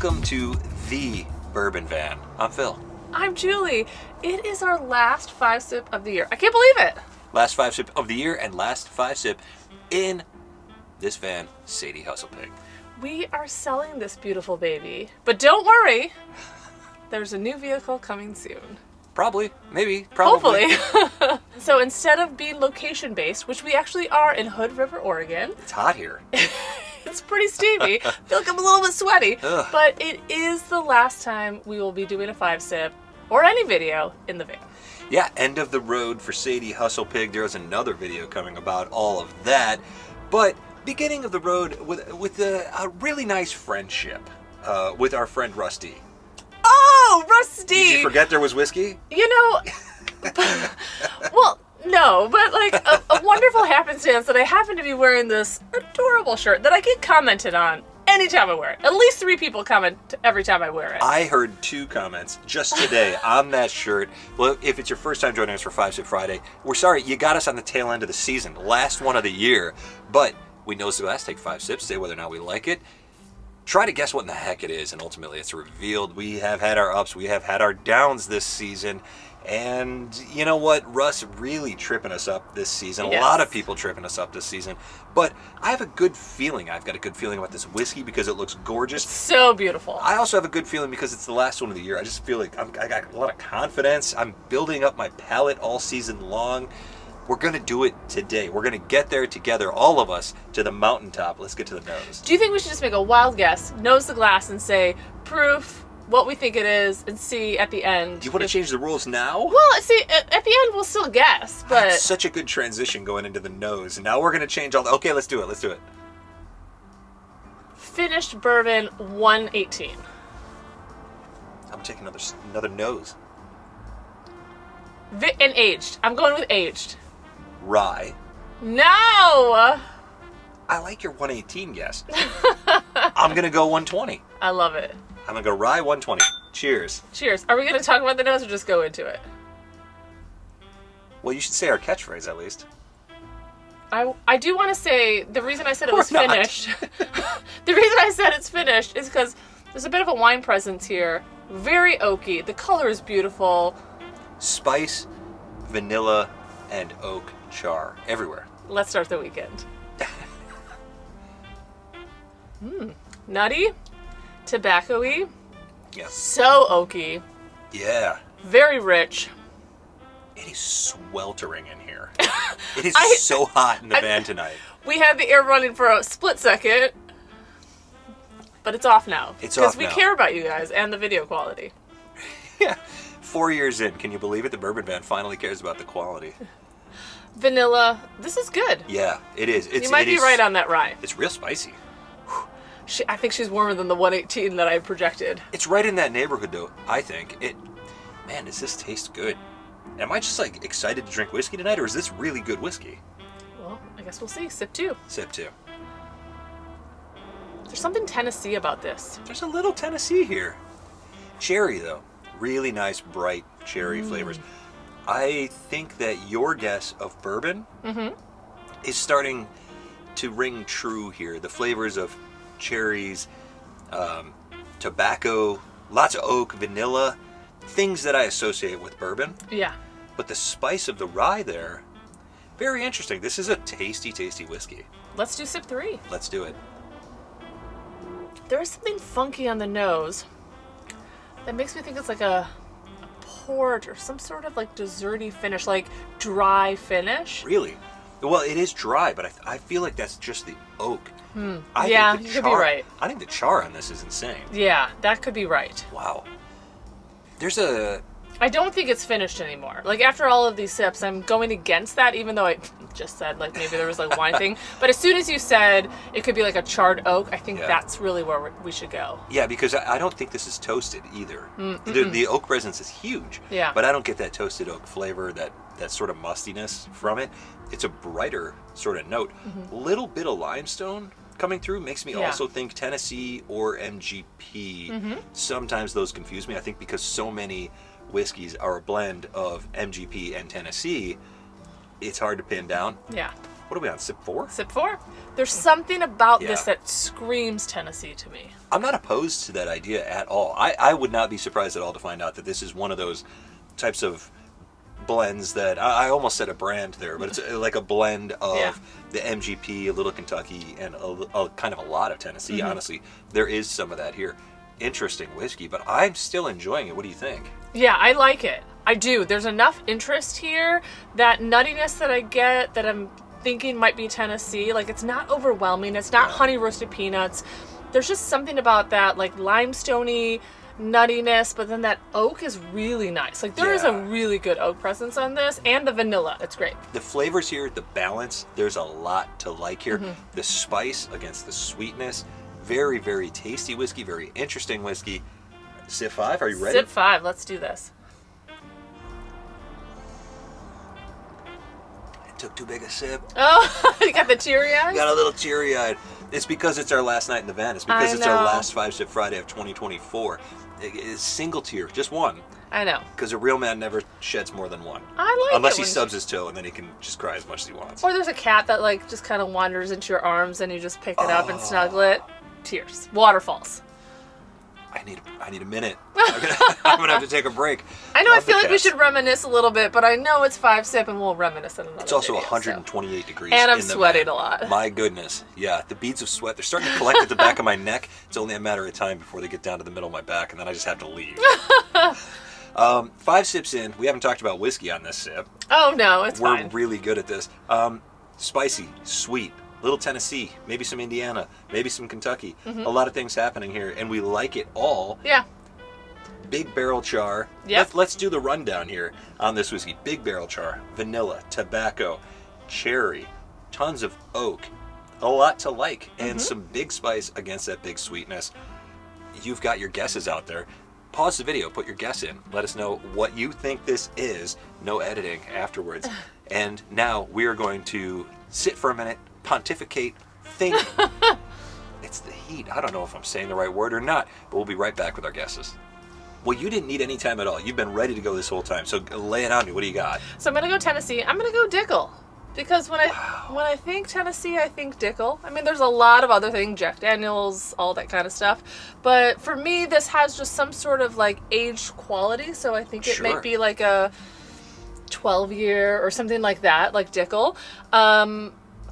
Welcome to the Bourbon Van. I'm Phil. I'm Julie. It is our last 5-sip of the year. I can't believe it. Last 5-sip of the year and last 5-sip in this van, Sadie Hustlepig. We are selling this beautiful baby, but don't worry. There's a new vehicle coming soon. Probably. Maybe. Probably. Hopefully. So instead of being location-based, which we actually are in Hood River, Oregon. It's hot here. It's pretty steamy. I feel like I'm a little bit sweaty. Ugh. But it is the last time we will be doing a 5-sip or any video in the van. Yeah, end of the road for Sadie Hustlepig. There's another video coming about all of that. But beginning of the road with a really nice friendship with our friend RussD. Oh, RussD! Did you forget there was whiskey? You know, well, no, but like a wonderful happenstance that I happen to be wearing this adorable shirt that I get commented on anytime I wear it. At least 3 people comment every time I wear it. I heard 2 comments just today on that shirt. Well, if it's your first time joining us for 5-Sip Friday, we're sorry, you got us on the tail end of the season, last one of the year. But we know the best, take 5 sips, say whether or not we like it. Try to guess what in the heck it is, and ultimately it's revealed. We have had our ups, we have had our downs this season. And you know what? Russ really tripping us up this season. Yes. A lot of people tripping us up this season. But I have a good feeling. I've got a good feeling about this whiskey because it looks gorgeous. So beautiful. I also have a good feeling because it's the last one of the year. I just feel like I got a lot of confidence. I'm building up my palate all season long. We're going to do it today. We're going to get there together, all of us, to the mountaintop. Let's get to the nose. Do you think we should just make a wild guess, nose the glass, and say proof, what we think it is, and see at the end? Do you want to change the rules now? Well, see, at the end we'll still guess, but... That's such a good transition going into the nose. And now we're going to change all the... Okay, let's do it. Let's do it. Finished bourbon 118. I'm taking another nose. And aged. I'm going with aged. Rye. No! I like your 118 guess. I'm going to go 120. I love it. I'm going to go rye 120. Cheers. Cheers. Are we going to talk about the nose or just go into it? Well, you should say our catchphrase at least. I do want to say the reason I said it Or was not. finished. The reason I said it's finished is because there's a bit of a wine presence here. Very oaky. The color is beautiful. Spice, vanilla, and oak char everywhere. Let's start the weekend. Nutty, tobacco-y, Yeah. so oaky, Yeah. very rich. It is sweltering in here. It is I- so hot in the van tonight. We had the air running for a split second, but it's off now. It's off Because we now. care about you guys and the video quality. Yeah. 4 years in, can you believe it? The Bourbon Van finally cares about the quality. Vanilla, this is good. Yeah, it is. You might be right on that rye. It's real spicy. I think she's warmer than the 118 that I projected. It's right in that neighborhood, though, I think. Man, does this taste good? Am I just, like, excited to drink whiskey tonight, or is this really good whiskey? Well, I guess we'll see. Sip 2. Sip 2. There's something Tennessee about this. There's a little Tennessee here. Cherry, though. Really nice, bright cherry flavors. I think that your guess of bourbon is starting to ring true here. The flavors of cherries, tobacco, lots of oak, vanilla, things that I associate with bourbon. Yeah. But the spice of the rye there, very interesting. This is a tasty, tasty whiskey. Let's do sip 3. Let's do it. There is something funky on the nose that makes me think it's like a port or some sort of like desserty finish, like dry finish. Really? Well, it is dry, but I feel like that's just the oak. Yeah, think the you could be right. I think the char on this is insane. Yeah, that could be right. Wow. I don't think it's finished anymore. Like after all of these sips, I'm going against that, even though I just said like maybe there was like wine thing. But as soon as you said it could be like a charred oak, I think that's really where we should go. Yeah, because I don't think this is toasted either. The oak presence is huge. Yeah. But I don't get that toasted oak flavor, that sort of mustiness from it. It's a brighter sort of note. Little bit of limestone coming through makes me also think Tennessee or MGP. Sometimes those confuse me. I think because so many whiskeys are a blend of MGP and Tennessee, it's hard to pin down. Yeah. What are we on, sip 4? Sip 4. There's something about this Yeah. that screams Tennessee to me. I'm not opposed to that idea at all. I would not be surprised at all to find out that this is one of those types of blends that I almost said a brand there, but it's like a blend of the MGP, a little Kentucky, and a kind of a lot of Tennessee. Honestly, there is some of that here. Interesting whiskey, but I'm still enjoying it. What do you think? Yeah, I like it. I do. There's enough interest here. That nuttiness that I get, that I'm thinking might be Tennessee. Like, it's not overwhelming. It's not honey roasted peanuts. There's just something about that, like, limestoney nuttiness, but then that oak is really nice. Like, there is a really good oak presence on this, and the vanilla. It's great. The flavors here, the balance, there's a lot to like here. The spice against the sweetness. Very, very tasty whiskey. Very interesting whiskey. Sip 5, are you ready? Sip 5. Let's do this. Took too big a sip. Oh, you got the teary eyes? Got a little teary-eyed. It's because it's our last night in the van. It's because it's our know. last 5 Sip Friday of 2024. It's single tier, just one. I know. Because a real man never sheds more than one. I like Unless it he when- stubs his toe, and then he can just cry as much as he wants. Or there's a cat that, like, just kind of wanders into your arms and you just pick it up and snuggle it. Tears. Waterfalls. I need a minute. I'm gonna have to take a break. I know. I Love the feel like we cats. should reminisce a little bit, but I know it's 5 Sip and we'll reminisce in another It's also video, 128 degrees. And I'm in the sweating van. a lot. My goodness. Yeah, the beads of sweat, they're starting to collect at the back of my neck. It's only a matter of time before they get down to the middle of my back, and then I just have to leave. 5 sips in. We haven't talked about whiskey on this sip. Oh, no, it's We're fine. really good at this. Spicy, sweet, little Tennessee, maybe some Indiana, maybe some Kentucky. A lot of things happening here, and we like it all. Yeah. Big barrel char. Yep. Let's do the rundown here on this whiskey. Big barrel char, vanilla, tobacco, cherry, tons of oak, a lot to like, and some big spice against that big sweetness. You've got your guesses out there. Pause the video, put your guess in. Let us know what you think this is. No editing afterwards. And now we are going to sit for a minute, pontificate, think. It's the heat. I don't know if I'm saying the right word or not, but we'll be right back with our guesses. Well, you didn't need any time at all. You've been ready to go this whole time. So lay it on me. What do you got? So I'm going to go Tennessee. I'm going to go Dickel. Because when I think Tennessee, I think Dickel. I mean, there's a lot of other things, Jack Daniels, all that kind of stuff. But for me, this has just some sort of like aged quality. So I think it might be like a 12-year or something like that, like Dickel.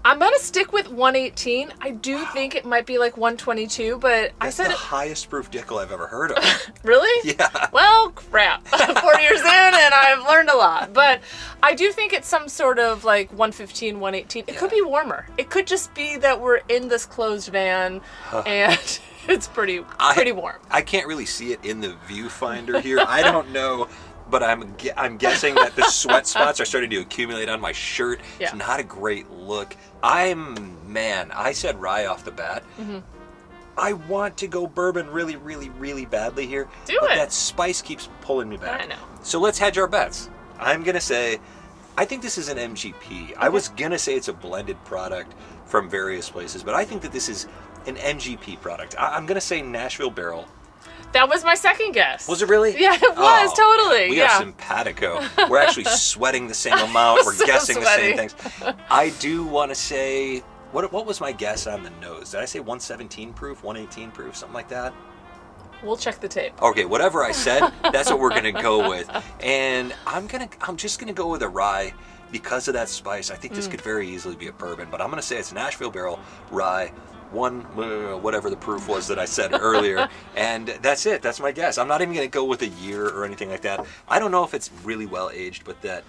I'm going to stick with 118. I do think it might be like 122, but That's I said the it. highest proof Dickel I've ever heard of. Really? Yeah. Well, crap. 4 years in and I've learned a lot. But I do think it's some sort of like 115, 118. It could be warmer. It could just be that we're in this closed van and it's pretty warm. I can't really see it in the viewfinder here. I don't know, but I'm guessing that the sweat spots are starting to accumulate on my shirt. Yeah. It's not a great look. I said rye off the bat. I want to go bourbon really, really, really badly here. But that spice keeps pulling me back. I know. So let's hedge our bets. I'm going to say, I think this is an MGP. I was going to say it's a blended product from various places, but I think that this is an MGP product. I'm going to say Nashville Barrel. That was my second guess. Was it really? Yeah, it was, totally. We are simpatico. We're actually sweating the same amount. We're So guessing sweaty. the same things. I do want to say, what was my guess on the nose? Did I say 117 proof, 118 proof, something like that? We'll check the tape. Okay, whatever I said, that's what we're gonna go with. And I'm just gonna go with a rye because of that spice. I think this could very easily be a bourbon, but I'm gonna say it's Nashville Barrel rye. Whatever the proof was that I said earlier, and that's it. That's my guess. I'm not even going to go with a year or anything like that. I don't know if it's really well aged, but that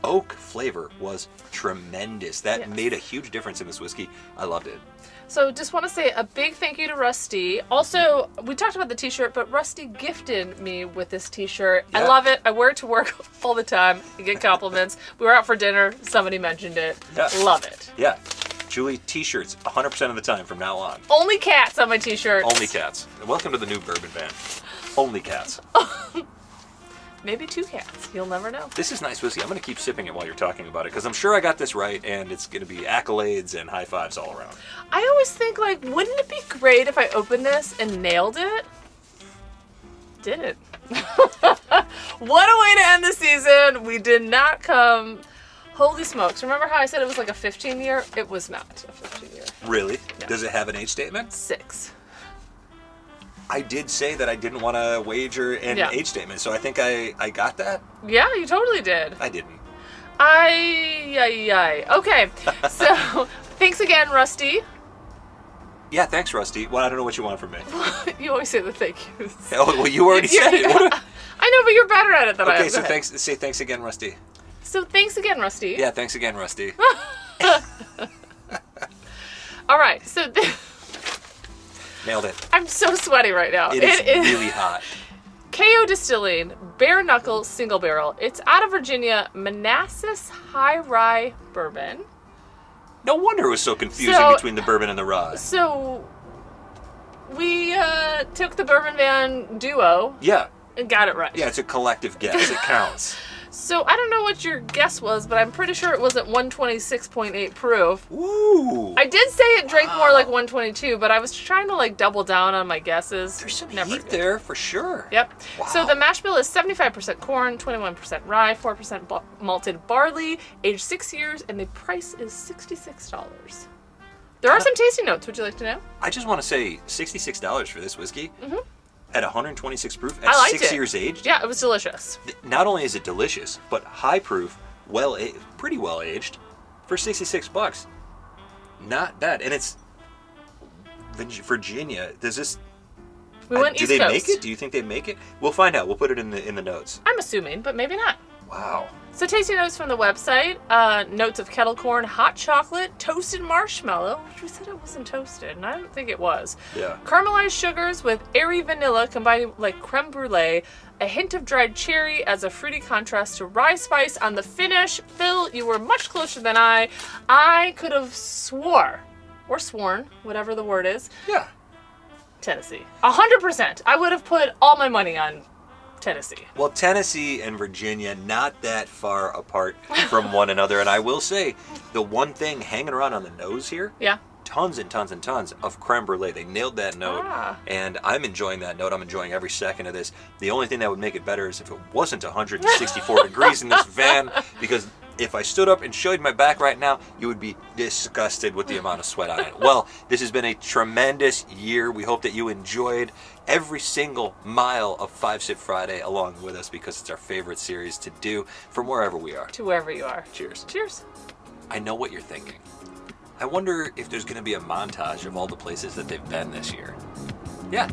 oak flavor was tremendous. That made a huge difference in this whiskey. I loved it. So just want to say a big thank you to RussD. Also, we talked about the t-shirt, but RussD gifted me with this t-shirt. Yeah. I love it. I wear it to work all the time. I get compliments. We were out for dinner. Somebody mentioned it. Yeah. Love it. Yeah. Julie, t-shirts 100% of the time from now on. Only cats on my t-shirts. Only cats. Welcome to the new bourbon van. Only cats. Maybe 2 cats. You'll never know. This is nice whiskey. I'm going to keep sipping it while you're talking about it because I'm sure I got this right and it's going to be accolades and high fives all around. I always think, like, wouldn't it be great if I opened this and nailed it? Didn't. What a way to end the season. We did not come Holy smokes. Remember how I said it was like a 15-year? It was not a 15-year. Really? No. Does it have an age statement? 6. I did say that I didn't want to wager an age statement, so I think I got that. Yeah, you totally did. I didn't. Okay, so thanks again, RussD. Yeah, thanks, RussD. Well, I don't know what you want from me. You always say the thank yous. Oh, well, you already said it. I know, but you're better at it than I am. Okay, so say thanks again, RussD. So thanks again, RussD. Yeah, thanks again, RussD. All right, so Nailed it. I'm so sweaty right now. It is really hot. KO Distilling Bare Knuckle Single Barrel. It's out of Virginia, Manassas High Rye Bourbon. No wonder it was so confusing between the bourbon and the rye. So we took the Bourbon Van duo. Yeah. And got it right. Yeah, it's a collective guess. It counts. So I don't know what your guess was, but I'm pretty sure it wasn't 126.8 proof. Ooh. I did say it drank more like 122, but I was trying to like double down on my guesses. There's some heat there for sure. Yep. Wow. So the mash bill is 75% corn, 21% rye, 4% malted barley, aged 6 years, and the price is $66. There are some tasting notes. Would you like to know? I just want to say $66 for this whiskey. Mm-hmm. At 126 proof, I at liked 6 it. years aged. Yeah, it was delicious. Not only is it delicious, but high proof, pretty well aged, for $66. Not bad, and it's Virginia. Does this? We went do East they Coast. make it? Do you think they make it? We'll find out. We'll put it in the notes. I'm assuming, but maybe not. Wow. So tasting notes from the website, notes of kettle corn, hot chocolate, toasted marshmallow, which we said it wasn't toasted, and I don't think it was. Yeah. Caramelized sugars with airy vanilla combining like creme brulee, a hint of dried cherry as a fruity contrast to rye spice on the finish. Phil, you were much closer than I. I could have sworn, whatever the word is. Yeah. Tennessee. 100%. I would have put all my money on Tennessee. Well, Tennessee and Virginia, not that far apart from one another. And I will say, the one thing hanging around on the nose here, Yeah. tons and tons and tons of creme brulee. They nailed that note, Ah. and I'm enjoying that note. I'm enjoying every second of this. The only thing that would make it better is if it wasn't 164 degrees in this van, because if I stood up and showed my back right now, you would be disgusted with the amount of sweat on it. Well, this has been a tremendous year. We hope that you enjoyed every single mile of 5 Sip Friday along with us, because it's our favorite series to do from wherever we are. To wherever you are. Cheers. Cheers. I know what you're thinking. I wonder if there's going to be a montage of all the places that they've been this year. Yeah,